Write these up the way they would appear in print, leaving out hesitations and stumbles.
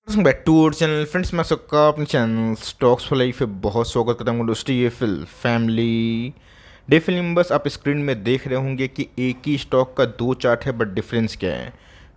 Welcome back to our channel friends. मैं सबका अपने चैनल स्टॉक्स फॉर लाइफ पे बहुत स्वागत करता हूँ। दोस्तों ये फैमिली डे फिल्म बस आप स्क्रीन में देख रहे होंगे कि एक ही स्टॉक का दो चार्ट है, बट डिफरेंस क्या है?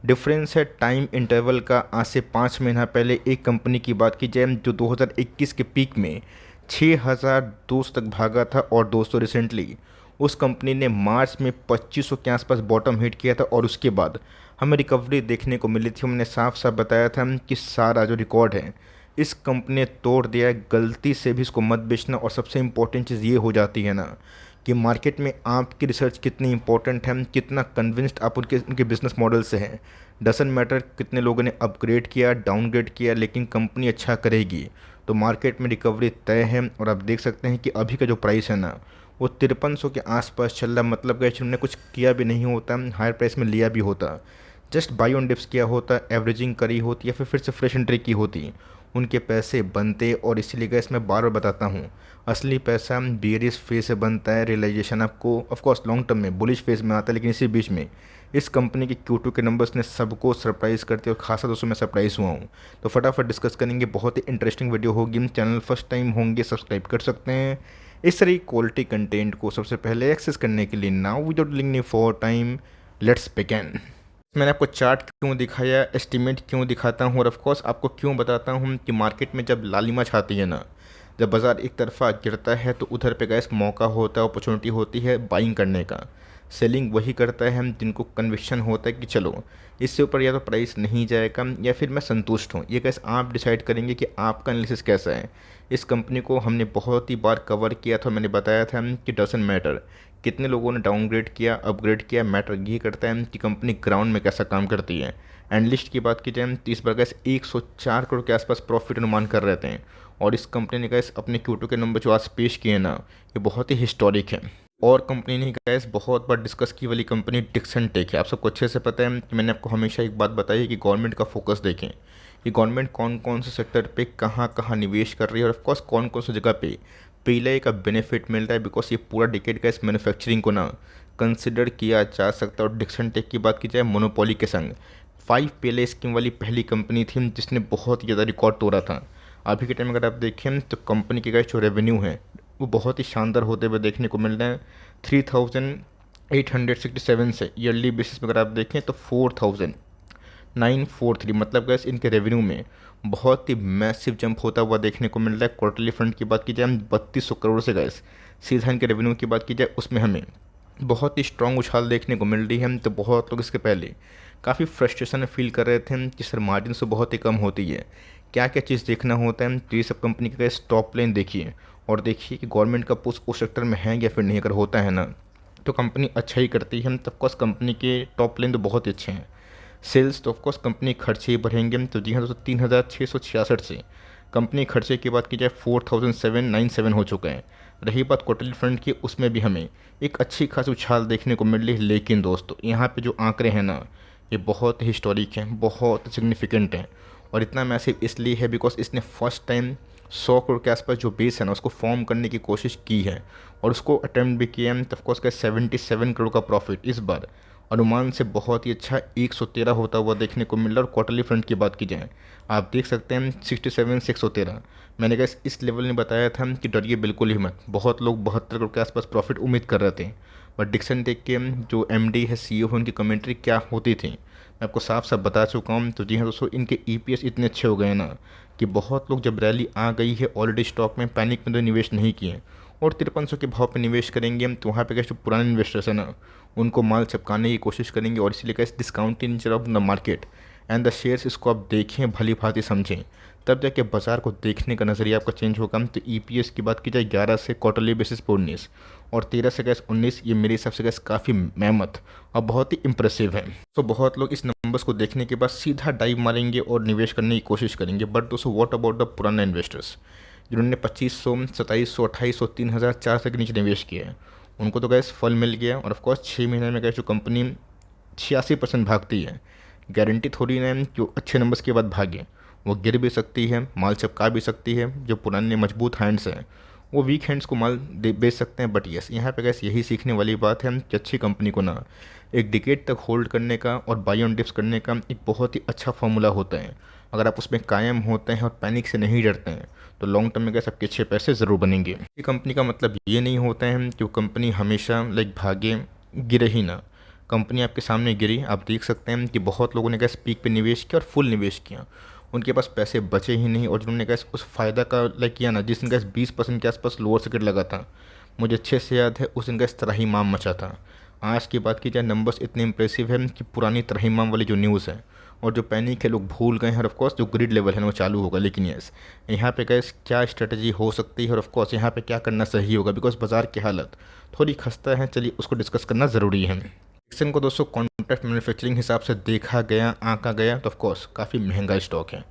डिफरेंस है टाइम इंटरवल का। आज से 5 महीना पहले एक कंपनी की बात की जाए जो 2021 के पीक में 6,200 तक भागा था, और दोस्तों रिसेंटली उस कंपनी ने मार्च में 2500 के आसपास बॉटम हिट किया था, और उसके बाद हमें रिकवरी देखने को मिली थी। हमने साफ साफ बताया था कि सारा जो रिकॉर्ड है इस कंपनी ने तोड़ दिया है। गलती से भी इसको मत बेचना। और सबसे इम्पोर्टेंट चीज़ ये हो जाती है ना कि मार्केट में आपकी रिसर्च कितनी इंपॉर्टेंट है, कितना कन्विंस्ड आप उनके उनके बिजनेस मॉडल से हैं। डजंट मैटर कितने लोगों ने अपग्रेड किया, डाउनग्रेड किया, लेकिन कंपनी अच्छा करेगी तो मार्केट में रिकवरी तय है। और आप देख सकते हैं कि अभी का जो प्राइस है ना वो 5300 के आसपास चल रहा। मतलब कि उन्होंने कुछ किया भी नहीं होता, हायर प्राइस में लिया भी होता, जस्ट बाई ऑन डिप्स किया होता, एवरेजिंग करी होती, या फिर से फ्रेश एंट्री की होती, उनके पैसे बनते। और इसीलिए गैस मैं बार बार बताता हूँ, असली पैसा बेरिश फेज से बनता है। रियलाइजेशन आपको ऑफकोर्स लॉन्ग टर्म में बुलिश फेज में आता है, लेकिन इसी बीच में इस कंपनी के Q2 के नंबर्स ने सबको सरप्राइज़ करते, और खासा दोस्तों मैं सरप्राइज़ हुआ हूँ। तो फटाफट डिस्कस करेंगे, बहुत ही इंटरेस्टिंग वीडियो होगी। चैनल फर्स्ट टाइम होंगे सब्सक्राइब कर सकते हैं इस तरह क्वालिटी कंटेंट को सबसे पहले एक्सेस करने के लिए। Now without link for time, let's begin. मैंने आपको चार्ट क्यों दिखाया, एस्टीमेट क्यों दिखाता हूँ, और ऑफ कोर्स आपको क्यों बताता हूँ कि मार्केट में जब लालिमा छाती है ना, जब बाज़ार एक तरफा गिरता है तो उधर पे गैस मौका होता है, अपॉर्चुनिटी होती है बाइंग करने का। सेलिंग वही करता है हम जिनको कन्विक्शन होता है कि चलो इससे ऊपर या तो प्राइस नहीं जाएगा या फिर मैं संतुष्ट हूँ। ये गैस आप डिसाइड करेंगे कि आपका एनालिसिस कैसा है। इस कंपनी को हमने बहुत ही बार कवर किया था, मैंने बताया था कि डजंट मैटर कितने लोगों ने डाउनग्रेड किया, अपग्रेड किया, मैटर ये करता है कि कंपनी ग्राउंड में कैसा काम करती है। एनालिस्ट की बात की जाए तो इस बार गैस 104 करोड़ के आसपास प्रॉफिट अनुमान कर रहे थे, और इस कंपनी ने गैस अपने Q2 के नंबर जो आज पेश किए ना, ये बहुत ही हिस्टोरिक है। और कंपनी ने गैस बहुत बार डिस्कस की वाली कंपनी डिक्सन टेक है। आप सबको अच्छे से पता है कि मैंने आपको हमेशा एक बात बताई है कि गवर्नमेंट का फोकस देखें कि गवर्नमेंट कौन कौन से सेक्टर पे कहाँ कहाँ निवेश कर रही है, और ऑफकोर्स कौन कौन सी जगह पे पीएलआई का बेनिफिट मिल रहा है। बिकॉज ये पूरा डिकेड का इस मैन्युफैक्चरिंग को ना कंसिडर किया जा सकता है। और डिक्सन टेक की बात की जाए मोनोपोली के संग 5 पीएलआई स्कीम वाली पहली कंपनी थी जिसने बहुत ही ज़्यादा रिकॉर्ड तोड़ा था। अभी के टाइम अगर आप देखें तो कंपनी के जो रेवेन्यू है वो बहुत ही शानदार होते हुए देखने को मिल रहे हैं। 3867 से ईयरली बेसिस में अगर आप देखें तो 4943, मतलब गैस इनके रेवेन्यू में बहुत ही मैसिव जंप होता हुआ देखने को मिल रहा है। क्वार्टरली फ्रंट की बात की जाए 3200 करोड़ से गैस सीधा इनके रेवेन्यू की बात की जाए उसमें हमें बहुत ही स्ट्रॉन्ग उछाल देखने को मिल रही है। तो बहुत लोग इसके पहले काफ़ी फ्रस्ट्रेशन फील कर रहे थे कि सर मार्जिन से बहुत ही कम होती है, क्या क्या चीज़ देखना होता है। तो ये सब कंपनी का स्टॉप लाइन देखिए, और देखिए कि गवर्नमेंट का पुश उस सेक्टर में है या फिर नहीं। अगर होता है ना तो कंपनी अच्छा ही करती है। तो ऑफकोर्स कंपनी के टॉप लाइन तो बहुत ही अच्छे हैं। सेल्स तो ऑफकोर्स कंपनी खर्चे ही बढ़ेंगे। तो जी हाँ दोस्तों, 3666 से कंपनी खर्चे की बात की जाए 4797 हो चुका है। रही बात क्वार्टरली फ्रंट की, उसमें भी हमें एक अच्छी खासी उछाल देखने को मिल रही है। लेकिन दोस्तों यहाँ पे जो आंकड़े हैं ना ये बहुत हिस्टोरिक हैं, बहुत सिग्निफिकेंट हैं। और इतना मैसिव इसलिए है बिकॉज इसने फर्स्ट टाइम 100 करोड़ के आसपास जो बेस है ना उसको फॉर्म करने की कोशिश की है, और उसको अटेम्प्ट भी किया है। ऑफकोर्स का 77 करोड़ का प्रॉफिट इस बार अनुमान से बहुत ही अच्छा 113 होता हुआ देखने को मिल रहा है। और क्वार्टरली फ्रंट की बात की जाए आप देख सकते हैं 67 से 113। मैंने कहा इस लेवल ने बताया था कि डरिए बिल्कुल ही मत। बहुत लोग 72 करोड़ के आसपास प्रॉफिट उम्मीद कर रहे थे, बट डिक्सन टेक के जो एमडी है, सीईओ है, उनकी कमेंट्री क्या होती थी मैं आपको साफ साफ बता चुका हूँ। तो जी हाँ दोस्तों, इनके ईपीएस इतने अच्छे हो गए ना कि बहुत लोग जब रैली आ गई है ऑलरेडी स्टॉक में पैनिक में तो निवेश नहीं किए, और 5300 के भाव पे निवेश करेंगे हम। तो वहाँ पे क्या जो पुराने इन्वेस्टर्स हैं ना उनको माल चपकाने की कोशिश करेंगे, और इसीलिए क्या discount in nature of the market and the shares, इसको आप देखें भली भांति समझें, तब जाके बाजार को देखने का नज़रिया आपका चेंज होगा। तो ईपीएस की बात की जाए 11 से क्वार्टरली बेसिस पर 19, और 13 से गैस 19, ये मेरे हिसाब से गैस काफ़ी मेहनत और बहुत ही इंप्रेसिव है। तो बहुत लोग इस नंबर्स को देखने के बाद सीधा डाइव मारेंगे और निवेश करने की कोशिश करेंगे। बट दोस्तों व्हाट अबाउट द पुराने इन्वेस्टर्स जिन्होंने 2500, 2700, 2800, 3400 के नीचे निवेश किया है, उनको तो गैस फल मिल गया। और ऑफकोर्स 6 महीने में गैस जो कंपनी 86% भागती है, गारंटी थोड़ी ना है जो अच्छे नंबर्स के बाद भागे। वो गिर भी सकती है, माल चपका भी सकती है। जो पुराने मजबूत हैंड्स हैं वो वीक हैंड्स को माल बेच सकते हैं। बट यस, यहाँ पे गैस यही सीखने वाली बात है कि अच्छी कंपनी को ना एक डिकेड तक होल्ड करने का और बाई ऑन डिप्स करने का एक बहुत ही अच्छा फार्मूला होता है। अगर आप उसमें कायम होते हैं और पैनिक से नहीं डरते हैं तो लॉन्ग टर्म में गैस आपके अच्छे पैसे ज़रूर बनेंगे। ये कंपनी का मतलब ये नहीं होता है कि वो कंपनी हमेशा भागे, गिरे ही ना। कंपनी आपके सामने गिरी, आप देख सकते हैं कि बहुत लोगों ने गैस पीक पे निवेश किया और फुल निवेश किया, उनके पास पैसे बचे ही नहीं, और जिन्होंने गैस उस फ़ायदा का किया ना, जिसने गैस 20% के आसपास लोअर सर्किट लगा था, मुझे अच्छे से याद है उस दिन गैस त्राहिमाम मचा था। आज की बात की जाए, नंबर्स इतने इंप्रेसिव हैं कि पुरानी त्राहिमाम वाली जो न्यूज़ है और जो पैनिक है लोग भूल गए हैं, और ऑफकोर्स जो ग्रिड लेवल है वो चालू होगा। लेकिन यस, यहाँ पे गैस क्या स्ट्रेटजी हो सकती है और ऑफकोर्स यहाँ पे क्या करना सही होगा, बिकॉज बाज़ार की हालत थोड़ी खस्ता है, चलिए उसको डिस्कस करना ज़रूरी है। डिक्सन को दोस्तों कॉन्ट्रैक्ट मैन्युफैक्चरिंग हिसाब से देखा गया, आंका गया तो ऑफकोर्स काफ़ी महंगा स्टॉक है,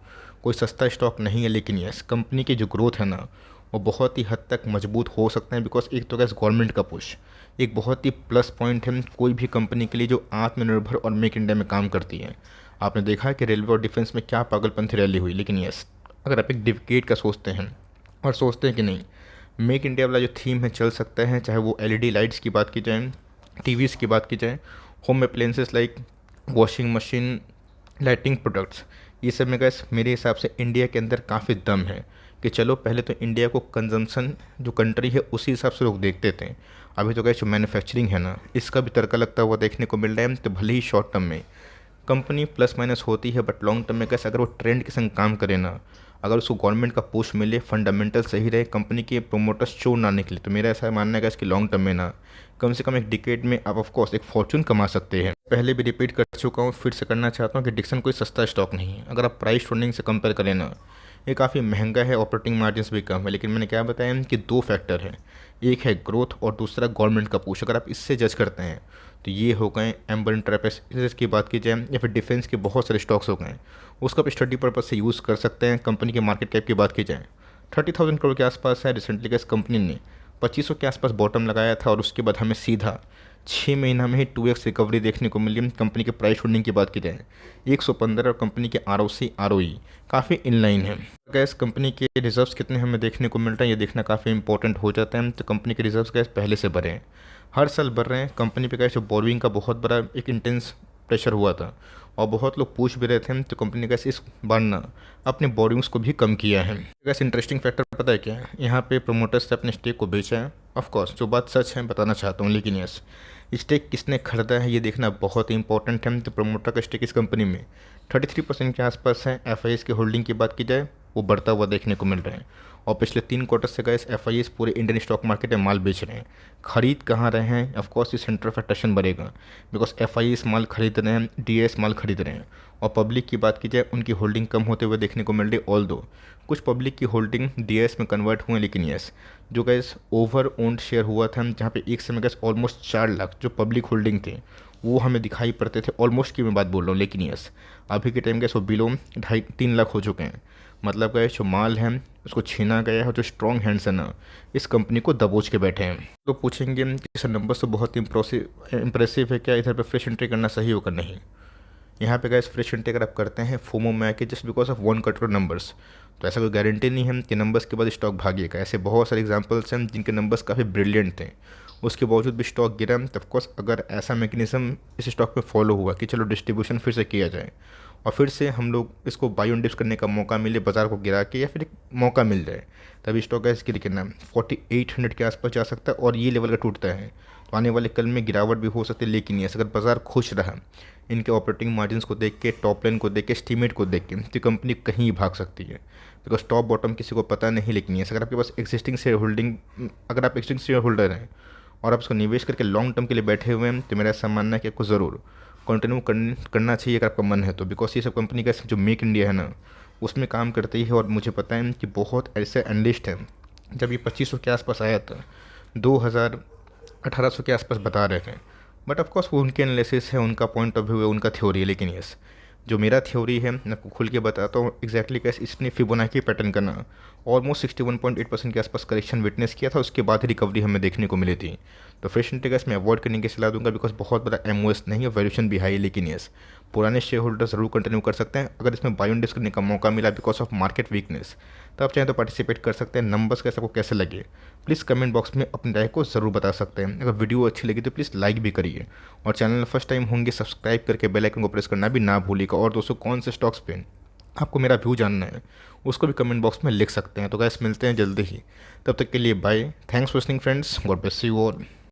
कोई सस्ता स्टॉक नहीं है। लेकिन यस, कंपनी की जो ग्रोथ है ना वो बहुत ही हद तक मजबूत हो सकते हैं, बिकॉज एक तो गैस गवर्नमेंट का पुश एक बहुत ही प्लस पॉइंट है कोई भी कंपनी के लिए जो आत्मनिर्भर और मेक इंडिया में काम करती है। आपने देखा है कि रेलवे और डिफेंस में क्या पागलपंथी रैली हुई। लेकिन यस, अगर आप एक डिकेड का सोचते हैं और सोचते हैं कि नहीं, मेक इंडिया वाला जो थीम है चल सकता है, चाहे वो एलईडी लाइट्स की बात की जाए, टीवीज़ की बात की जाए, home appliances like washing machine, lighting products, ये सब में गैस मेरे हिसाब से इंडिया के अंदर काफ़ी दम है कि चलो पहले तो इंडिया को कंजम्पशन जो कंट्री है उसी हिसाब से लोग देखते थे। अभी तो गैस जो मैन्युफैक्चरिंग है ना, इसका भी तड़का लगता हुआ देखने को मिल रहा है। तो भले ही शॉर्ट टर्म में कंपनी प्लस माइनस होती है, बट लॉन्ग टर्म में कैसे अगर वो ट्रेंड के संग काम करे ना, अगर उसको गवर्नमेंट का पुश मिले, फंडामेंटल सही रहे, कंपनी के प्रोमोटर्स चोर ना निकले, तो मेरा ऐसा मानना है कि लॉन्ग टर्म में ना कम से कम एक डिकेड में आप ऑफकोर्स एक फॉर्चून कमा सकते हैं। पहले भी रिपीट कर चुका हूँ, फिर से करना चाहता हूँ कि डिक्सन कोई सस्ता स्टॉक नहीं है। अगर आप प्राइस ट्रेंडिंग से कंपेयर करें ना, ये काफ़ी महंगा है, ऑपरेटिंग मार्जिन्स भी कम है। लेकिन मैंने क्या बताया कि दो फैक्टर हैं, एक है ग्रोथ और दूसरा गवर्नमेंट का पुश। अगर आप इससे जज करते हैं तो ये हो गए एम्बर इंटरप्राइजेस की बात की जाए, या फिर डिफेंस के बहुत सारे स्टॉक्स हो गए, उसका आप स्टडी पर्पज से यूज़ कर सकते हैं। कंपनी के मार्केट कैप की बात की जाए 30,000 करोड़ के आसपास है। रिसेंटली इस कंपनी ने 2500 के आसपास बॉटम लगाया था, और उसके बाद हमें सीधा 6 महीना में ही 2x रिकवरी देखने को मिली। कंपनी के प्राइस होल्डिंग की बात की जाए 115, और कंपनी के ROC ROE काफ़ी इनलाइन है। गैस कंपनी के रिजर्व्स कितने हमें देखने को मिल रहे हैं, ये देखना काफ़ी इंपॉर्टेंट हो जाता है। तो कंपनी के रिजर्व्स गैस पहले से बढ़े हैं, हर साल बढ़ रहे हैं। कंपनी पे गैस जो बोरोइंग का बहुत बड़ा एक इंटेंस प्रेशर हुआ था, और बहुत लोग पूछ भी रहे थे, तो कंपनी ने कैसे इस बार ना अपने बोरिंग्स को भी कम किया है। कैसे इंटरेस्टिंग फैक्टर पता है क्या है, यहाँ पे प्रोमोटर्स ने अपने स्टेक को बेचा है। ऑफकोर्स जो बात सच है बताना चाहता हूँ, लेकिन यस, स्टेक किसने खरीदा है ये देखना बहुत ही इंपॉर्टेंट है। तो प्रोमोटर का स्टेक इस कंपनी में 33% के आसपास है। FIS की होल्डिंग की बात की जाए वो बढ़ता हुआ देखने को मिल रहा है, और पिछले 3 क्वार्टर से गए FIS पूरे इंडियन स्टॉक मार्केट में माल बेच रहे हैं। खरीद कहाँ रहे हैं, ऑफकोर्स ये सेंटर ऑफ अट्रैक्शन बढ़ेगा, बिकॉज FIS माल खरीद रहे हैं, DIS माल खरीद रहे हैं। और पब्लिक की बात की जाए उनकी होल्डिंग कम होते हुए देखने को मिल रही, ऑल दो कुछ पब्लिक की होल्डिंग DIS में कन्वर्ट हुए। लेकिन यस, जो गैस ओवर ओन्ड शेयर हुआ था, जहाँ पे एक समय गैस ऑलमोस्ट 4 लाख जो पब्लिक होल्डिंग थे वो हमें दिखाई पड़ते थे, ऑलमोस्ट की मैं बात बोल रहा हूँ। लेकिन यस, अभी के टाइम गैस वो बिलो 2.5-3 लाख हो चुके हैं। मतलब गैस जो माल है उसको छीना गया है, और जो स्ट्रॉन्ग हैंड्स है ना इस कंपनी को दबोच के बैठे हैं। तो पूछेंगे कि सर नंबर्स तो बहुत इंप्रेसिव है, क्या इधर पे फ्रेश एंट्री करना सही होगा? नहीं, यहाँ पे गैस फ्रेश एंट्री अगर आप करते हैं फोमो में आके just because of 1 cut numbers, तो ऐसा कोई गारंटी नहीं है कि नंबर्स के बाद स्टॉक भागेगा। ऐसे बहुत सारे एग्जांपल्स हैं जिनके नंबर्स काफ़ी ब्रिलियंट थे, उसके बावजूद भी स्टॉक गिरा। तो ऑफकोर्स अगर ऐसा मैकेनिज्म इस स्टॉक में फॉलो हुआ कि चलो डिस्ट्रीब्यूशन फिर से किया जाए, और फिर से हम लोग इसको बाई ऑन डिप्स करने का मौका मिले बाज़ार को गिरा के, या फिर एक मौका मिल जाए, तभी स्टॉक गैस गिर के ना 4800 के आसपास जा सकता है। और ये लेवल का टूटता है तो आने वाले कल में गिरावट भी हो सकती है। लेकिन यस, अगर बाज़ार खुश रहा, इनके ऑपरेटिंग मार्जिन्स को देख के, टॉप लाइन को देख के, एस्टीमेट को देख के, तो कंपनी कहीं भाग सकती है, बिकॉज टॉप बॉटम किसी को पता नहीं। लेकिन यस, अगर आपके पास एग्जिस्टिंग शेयर होल्डिंग, अगर आप एक्जिस्टिंग शेयर होल्डर हैं और आप उसको निवेश करके लॉन्ग टर्म के लिए बैठे हुए हैं, तो मेरा ऐसा मानना है कि आपको ज़रूर कंटिन्यू करना चाहिए अगर आपका मन है तो। बिकॉज ये सब कंपनी का जो मेक इंडिया है ना उसमें काम करती है, और मुझे पता है कि बहुत ऐसे एनालिस्ट हैं, जब ये 2500 के आसपास आया था 1800 के आसपास बता रहे थे, बट ऑफकोर्स वो उनके एनालिसिस है, उनका पॉइंट ऑफ व्यू है, उनका थ्योरी है। लेकिन यस, जो मेरा थ्योरी है मैं आपको खुल के बताता हूँ एग्जैक्टली कैसे इसने फिबोनाची पैटर्न का ना ऑलमोस्ट 61.8% के आसपास करेक्शन विटनेस किया था, उसके बाद ही रिकवरी हमें देखने को मिली थी। तो फ्रेश एंट्री गैस मैं अवॉइड करने की सलाह दूंगा, बिकॉज बहुत बड़ा MOS नहीं है, वैल्यूशन भी हाई है। लेकिन यस, पुराने शेयर होल्डर ज़रूर कंटिन्यू कर सकते हैं। अगर इसमें बाय ऑन डिप्स करने का मौका मिला बिकॉज ऑफ मार्केट वीकनेस, तो आप चाहें तो पार्टिसिपेट कर सकते हैं। नंबर्स कैसे आपको कैसे लगे प्लीज़ कमेंट बॉक्स में अपनी राय को ज़रूर बता सकते हैं। अगर वीडियो अच्छी लगी तो प्लीज़ लाइक भी करिए, और चैनल फर्स्ट टाइम होंगे सब्सक्राइब करके बेल आइकन को प्रेस करना भी ना भूलिएगा। और दोस्तों कौन से स्टॉक्स पे आपको मेरा व्यू जानना है उसको भी कमेंट बॉक्स में लिख सकते हैं। तो गैस मिलते हैं जल्दी ही, तब तक के लिए bye. Thanks for listening friends, God bless you all.